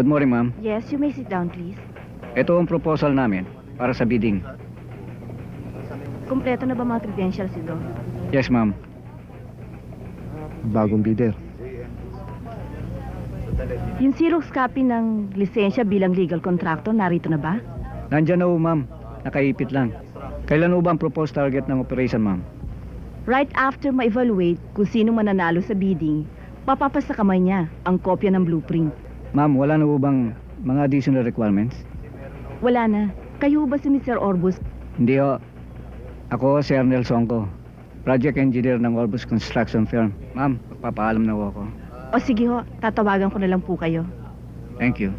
Good morning, ma'am. Yes, you may sit down, please. Ito ang proposal namin para sa bidding. Kumpleto na ba mga credentials ito? Yes, ma'am. Bagong bidder. Yung Xerox copy ng lisensya bilang legal contractor, narito na ba? Nandyan na ho, ma'am. Nakaipit lang. Kailan ho ba ang proposed target ng operation, ma'am? Right after ma-evaluate kung sino mananalo sa bidding, papapasa kamay niya ang kopya ng blueprint. Ma'am, wala na ho bang mga additional requirements? Wala na. Kayo ba si Mr. Orbus? Hindi ho. Ako si Arnel Songko, project engineer ng Orbus Construction Firm. Ma'am, magpapaalam na ho ako. O sige ho, tatawagan ko na lang po kayo. Thank you.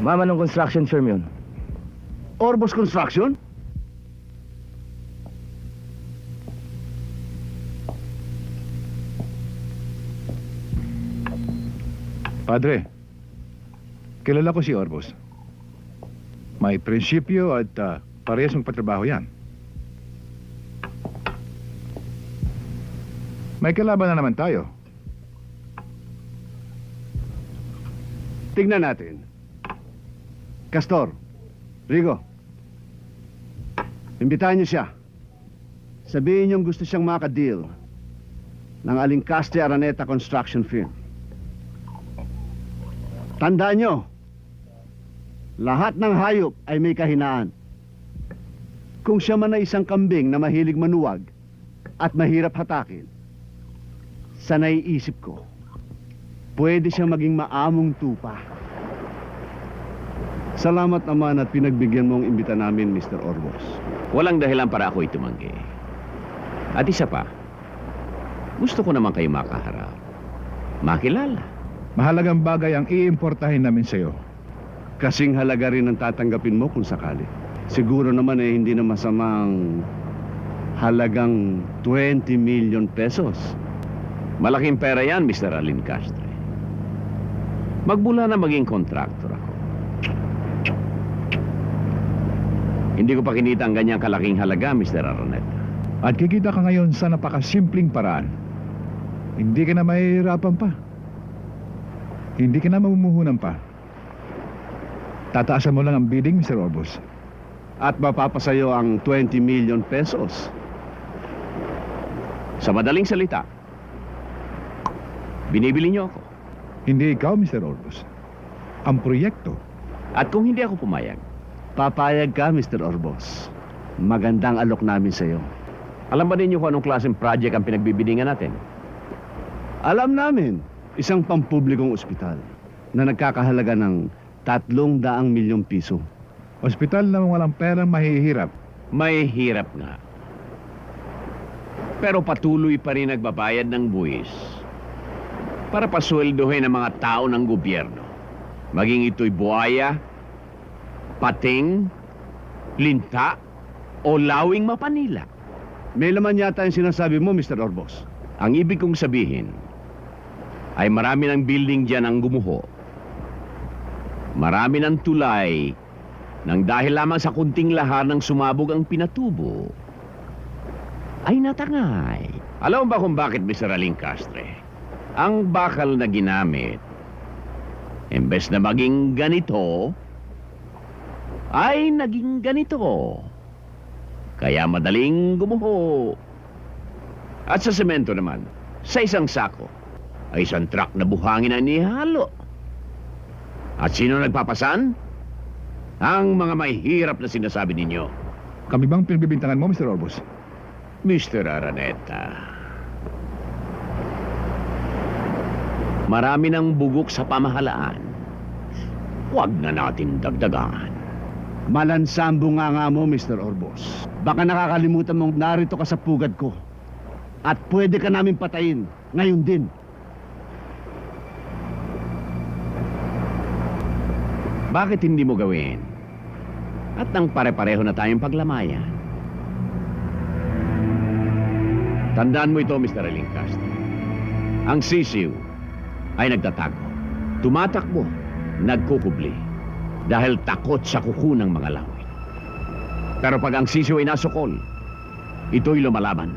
Ma'am, anong construction firm yun? Orbos Construction? Padre, kilala ko si Orbos. May prinsipyo at parehas magpatrabaho yan. May kalaban na naman tayo. Tignan natin. Castor, Rigo, imbitahan niyo siya. Sabihin niyong gusto siyang maka-deal ng Alincaste Araneta Construction Firm. Tandaan niyo, lahat ng hayop ay may kahinaan. Kung siya man ay isang kambing na mahilig manuwag at mahirap hatakin, sa naiisip ko, pwede siyang maging maamong tupa. Salamat naman at pinagbigyan mo ang imbita namin, Mr. Orbos. Walang dahilan para ako'y tumanggi. At isa pa, gusto ko naman kayo makaharap. Makilala. Mahalagang bagay ang iimportahin namin sa'yo. Kasing halaga rin ang tatanggapin mo kung sakali. Siguro naman hindi na masamang halagang 20 million pesos. Malaking pera yan, Mr. Alin Castro. Magbula na maging kontraktor ako. Hindi ko pa kinita ang ganyang kalaking halaga, Mr. Araneta. At kikita ka ngayon sa napakasimpleng paraan. Hindi ka na mahihirapan pa. Hindi ka na mamumuhunan pa. Tataasan mo lang ang bidding, Mr. Orbos. At mapapasayo ang 20 million pesos. Sa madaling salita, binibili niyo ako. Hindi ikaw, Mr. Orbos. Ang proyekto. At kung hindi ako pumayag, Papayag ka, Mr. Orbos. Magandang alok namin sa'yo. alam ba ninyo kung anong klaseng project ang pinagbibidingan natin? Alam namin, isang pampublikong ospital na nagkakahalaga ng 300 milyong piso. Ospital na walang perang mahihirap. May hirap nga. Pero patuloy pa rin nagbabayad ng buwis para pasweldohin ang mga tao ng gobyerno. Maging ito'y buhaya, pating, linta, o lawing mapanila. May laman yata yung sinasabi mo, Mr. Orbos. Ang ibig kong sabihin ay marami ng building dyan ang gumuho. Marami ng tulay nang dahil lamang sa kunting lahar ng sumabog ang pinatubo ay natangay. Alam mo ba kung bakit, Mr. Aling Castre? Ang bakal na ginamit, imbes na maging ganito, ay naging ganito. Kaya madaling gumuho. At sa semento naman, sa isang sako, ay isang truck na buhangin ang nihalo. At sino nagpapasan? Ang mga mahihirap na sinasabi ninyo. Kami bang pinagbibintangan mo, Mr. Orbos? Mr. Araneta, marami ng bugok sa pamahalaan. Huwag na natin dagdagan. Malansambo nga mo, Mr. Orbos. Baka nakakalimutan mong narito ka sa pugad ko. At pwede ka namin patayin. Ngayon din. Bakit hindi mo gawin? At nang pare-pareho na tayong paglamayan. Tandaan mo ito, Mr. Aling Castro. Ang sisiw ay nagtatago. Tumatakbo, nagkukubli. dahil takot sa kuko ng mga lawin. Pero pag ang sisiw ay nasukol, ito'y lumalaban.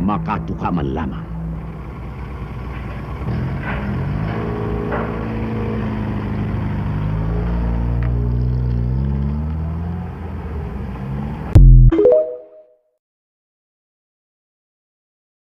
Makatuka man lamang.